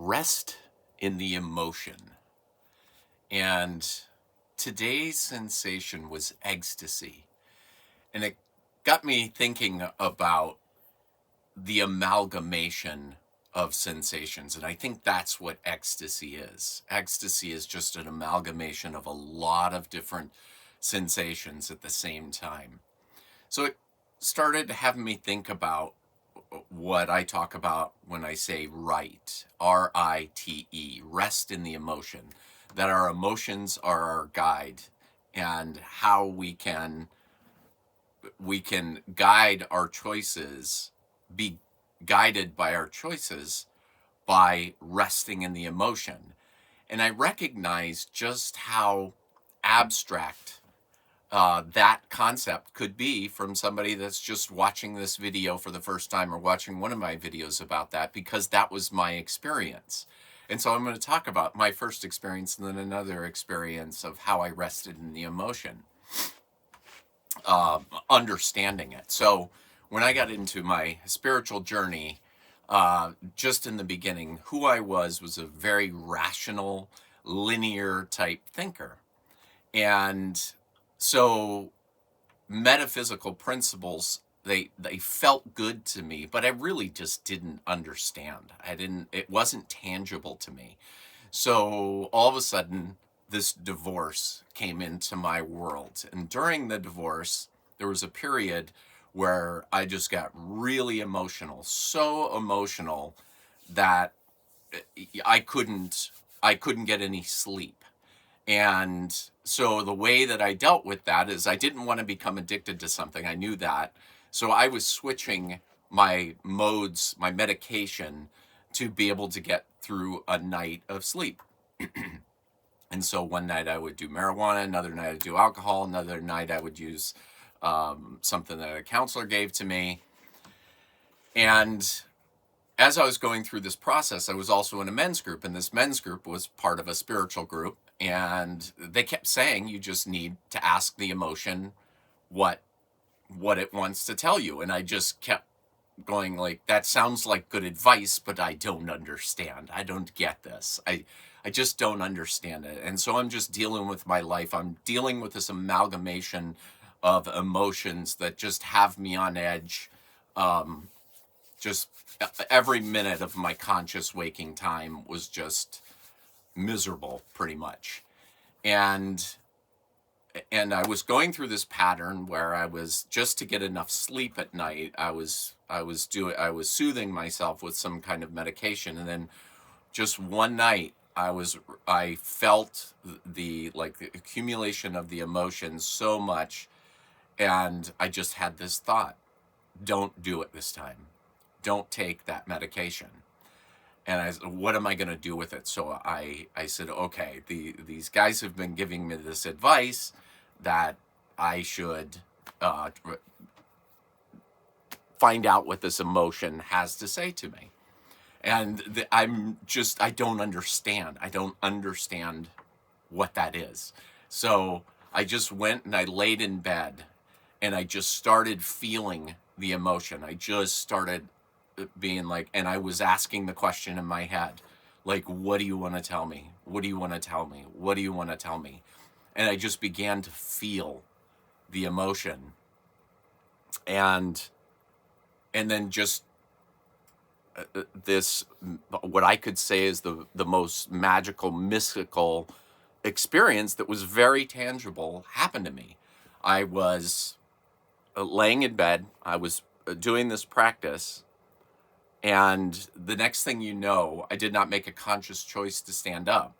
rest in the emotion. And today's sensation was ecstasy. And it got me thinking about the amalgamation of sensations. And I think that's what ecstasy is. Ecstasy is just an amalgamation of a lot of different sensations at the same time. So it started having me think about what I talk about when I say right, R-I-T-E, rest in the emotion, that our emotions are our guide and how we can guide our choices, be guided by our choices by resting in the emotion. And I recognize just how abstract that concept could be from somebody that's just watching this video for the first time or watching one of my videos about that, because that was my experience. And so I'm going to talk about my first experience and then another experience of how I rested in the emotion, understanding it. So when I got into my spiritual journey, just in the beginning, who I was a very rational, linear type thinker. And so metaphysical principles, they felt good to me, but I really just didn't understand. It wasn't tangible to me. So all of a sudden this divorce came into my world, and during the divorce there was a period where I just got really emotional, so emotional that I couldn't get any sleep. And so the way that I dealt with that is I didn't want to become addicted to something. I knew that. So I was switching my modes, my medication, to be able to get through a night of sleep. And so one night I would do marijuana, another night I'd do alcohol, another night I would use something that a counselor gave to me. And as I was going through this process, I was also in a men's group, and this men's group was part of a spiritual group. And they kept saying, you just need to ask the emotion what it wants to tell you. And I just kept going like, that sounds like good advice, but I don't understand. I don't get this. I just don't understand it. And so I'm just dealing with my life. I'm dealing with this amalgamation of emotions that just have me on edge. Just every minute of my conscious waking time was just miserable, pretty much. And I was going through this pattern where I was, just to get enough sleep at night, I was soothing myself with some kind of medication. And then just one night I felt the accumulation of the emotions so much, and I just had this thought: don't do it this time. Don't take that medication. And I said, what am I going to do with it? So I said, okay, these guys have been giving me this advice that I should find out what this emotion has to say to me. And I don't understand. I don't understand what that is. So I just went and I laid in bed and I just started feeling the emotion. I just started being like, and I was asking the question in my head, like, what do you want to tell me? What do you want to tell me? What do you want to tell me? And I just began to feel the emotion. And then just this, what I could say is the most magical, mystical experience that was very tangible happened to me. I was laying in bed. I was doing this practice. And the next thing you know, I did not make a conscious choice to stand up,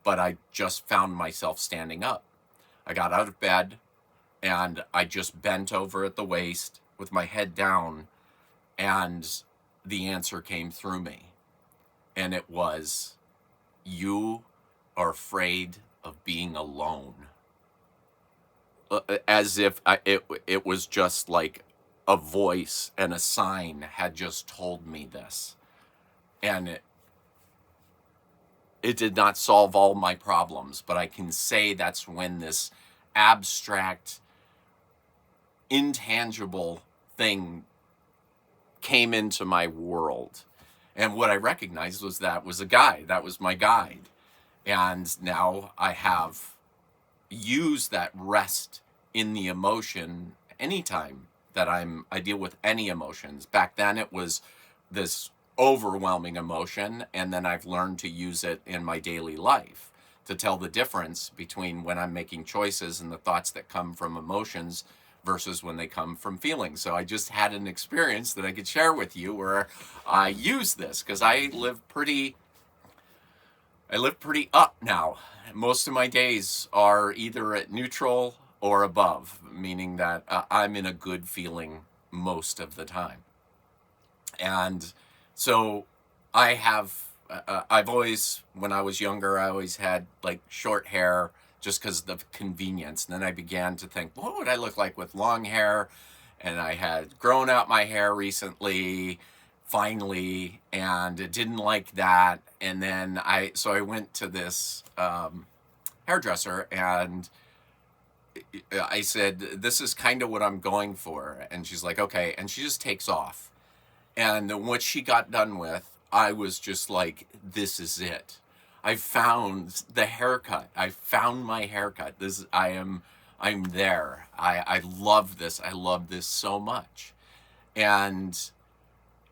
but I just found myself standing up. I got out of bed and I just bent over at the waist with my head down, and the answer came through me. And it was, you are afraid of being alone. As if it was just like a voice and a sign had just told me this. And it did not solve all my problems, but I can say that's when this abstract, intangible thing came into my world. And what I recognized was that was a guide. That was my guide. And now I have used that rest in the emotion anytime that I deal with any emotions. Back then it was this overwhelming emotion, and then I've learned to use it in my daily life to tell the difference between when I'm making choices and the thoughts that come from emotions versus when they come from feelings. So I just had an experience that I could share with you where I use this because I live pretty up now. Most of my days are either at neutral or above, meaning that I'm in a good feeling most of the time. And so I've always, when I was younger, I always had like short hair just because of convenience. And then I began to think, what would I look like with long hair? And I had grown out my hair recently, finally, and it didn't like that. And then so I went to this hairdresser and I said, this is kind of what I'm going for. And she's like, okay. And she just takes off. And what she got done with, I was just like, this is it. I found the haircut. I found my haircut. I'm there. I love this. I love this so much. And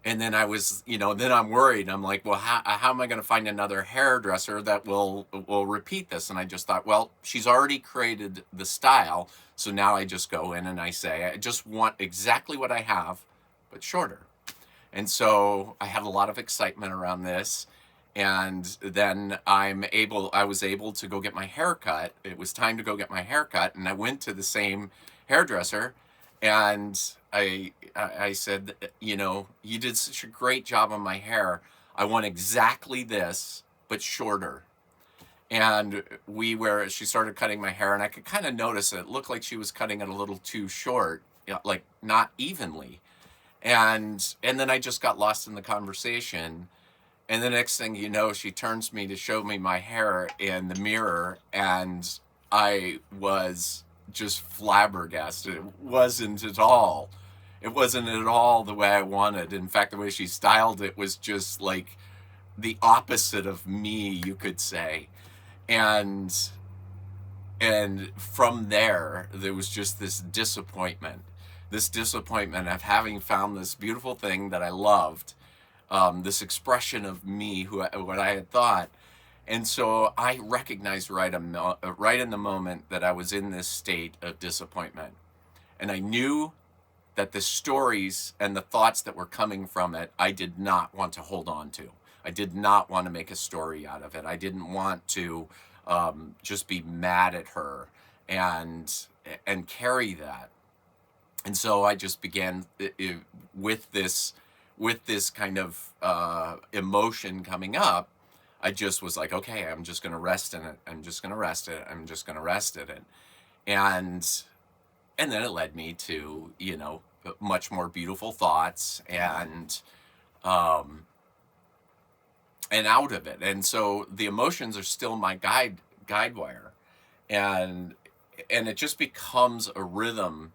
and then I was, then I'm worried. I'm like, well, how am I going to find another hairdresser that will repeat this? And I just thought, well, she's already created the style. So now I just go in and I say, I just want exactly what I have, but shorter. And so I had a lot of excitement around this. And then I was able to go get my hair cut. It was time to go get my hair cut. And I went to the same hairdresser and I said, you did such a great job on my hair. I want exactly this, but shorter. And she started cutting my hair and I could kind of notice it looked like she was cutting it a little too short, like not evenly. And then I just got lost in the conversation. And the next thing you know, she turns me to show me my hair in the mirror, and I was just flabbergasted. It wasn't at all the way I wanted. In fact, the way she styled it was just like the opposite of me, you could say. And and from there was just this disappointment of having found this beautiful thing that I loved, this expression of me, what I had thought. And so I recognized right in the moment that I was in this state of disappointment. And I knew that the stories and the thoughts that were coming from it, I did not want to hold on to. I did not want to make a story out of it. I didn't want to just be mad at her and carry that. And so I just began with this kind of emotion coming up. I just was like, okay, I'm just going to rest in it. I'm just going to rest it. I'm just going to rest in it. And then it led me to, much more beautiful thoughts um, and out of it. And so the emotions are still my guide wire. And it just becomes a rhythm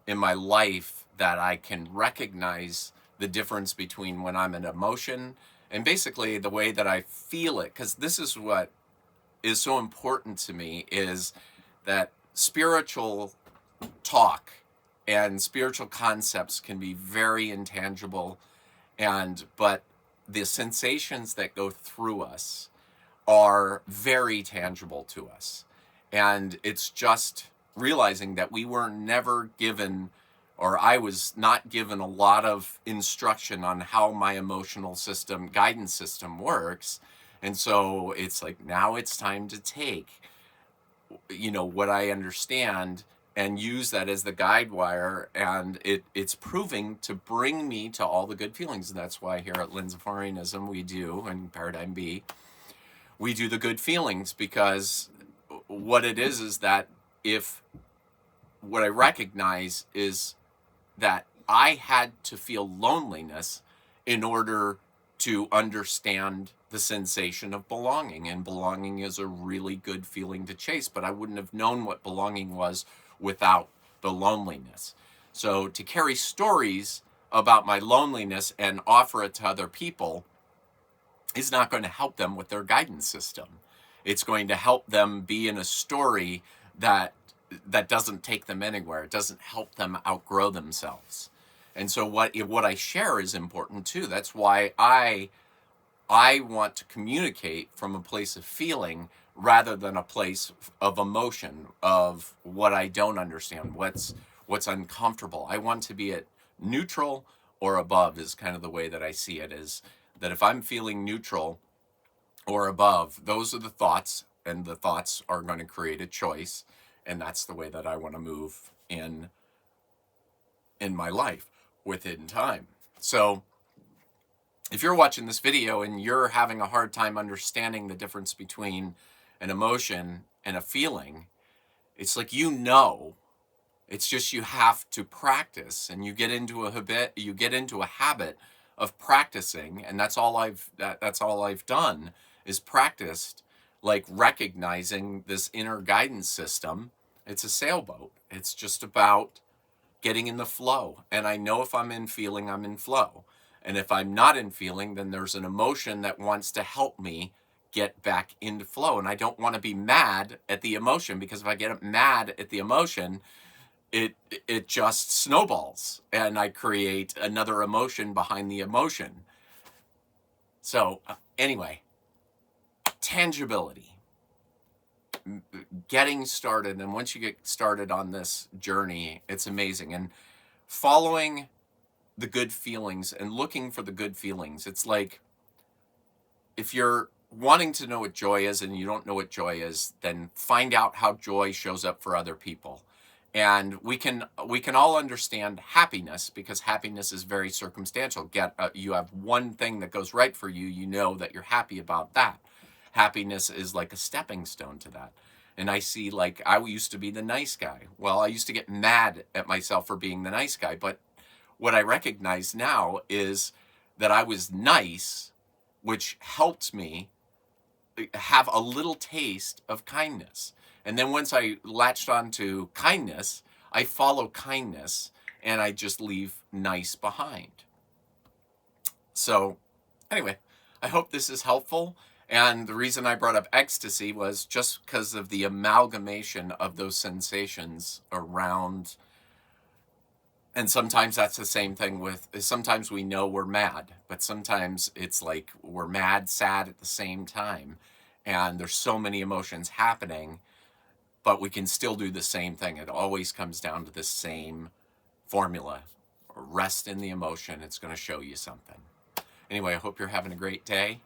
in my life that I can recognize the difference between when I'm in emotion and basically the way that I feel it. Because this is what is so important to me, is that spiritual talk and spiritual concepts can be very intangible, but the sensations that go through us are very tangible to us. And it's just realizing that we were never given, or I was not given, a lot of instruction on how my emotional guidance system works. And so it's like, now it's time to take, what I understand and use that as the guide wire. And it's proving to bring me to all the good feelings. And that's why here at Linzafarianism we do, and Paradigm B, we do the good feelings, because what it is that if what I recognize is that I had to feel loneliness in order to understand the sensation of belonging. And belonging is a really good feeling to chase, but I wouldn't have known what belonging was without the loneliness. So to carry stories about my loneliness and offer it to other people is not going to help them with their guidance system. It's going to help them be in a story that doesn't take them anywhere. It doesn't help them outgrow themselves. And so what I share is important too. That's why I want to communicate from a place of feeling rather than a place of emotion, of what I don't understand, what's uncomfortable. I want to be at neutral or above is kind of the way that I see it, is that if I'm feeling neutral or above, those are the thoughts, and the thoughts are going to create a choice, and that's the way that I want to move in my life within time. So if you're watching this video and you're having a hard time understanding the difference between an emotion and a feeling, it's like, it's just you have to practice, and you get into a habit of practicing, and that's all I've done is practiced, like recognizing this inner guidance system. It's a sailboat. It's just about getting in the flow. And I know if I'm in feeling, I'm in flow. And if I'm not in feeling, then there's an emotion that wants to help me get back into flow. And I don't want to be mad at the emotion, because if I get mad at the emotion, it just snowballs and I create another emotion behind the emotion. So anyway, tangibility, getting started. And once you get started on this journey, it's amazing. And following the good feelings and looking for the good feelings. It's like, if you're wanting to know what joy is and you don't know what joy is, then find out how joy shows up for other people. And we can all understand happiness, because happiness is very circumstantial. You have one thing that goes right for you, you know that you're happy about that. Happiness is like a stepping stone to that. And I see, like, I used to be the nice guy. Well, I used to get mad at myself for being the nice guy, but what I recognize now is that I was nice, which helped me have a little taste of kindness. And then once I latched on to kindness, I follow kindness and I just leave nice behind. So anyway, I hope this is helpful. And the reason I brought up ecstasy was just because of the amalgamation of those sensations around. And sometimes that's the same thing with, sometimes we know we're mad, but sometimes it's like we're mad, sad at the same time. And there's so many emotions happening, but we can still do the same thing. It always comes down to the same formula. Rest in the emotion. It's going to show you something. Anyway, I hope you're having a great day.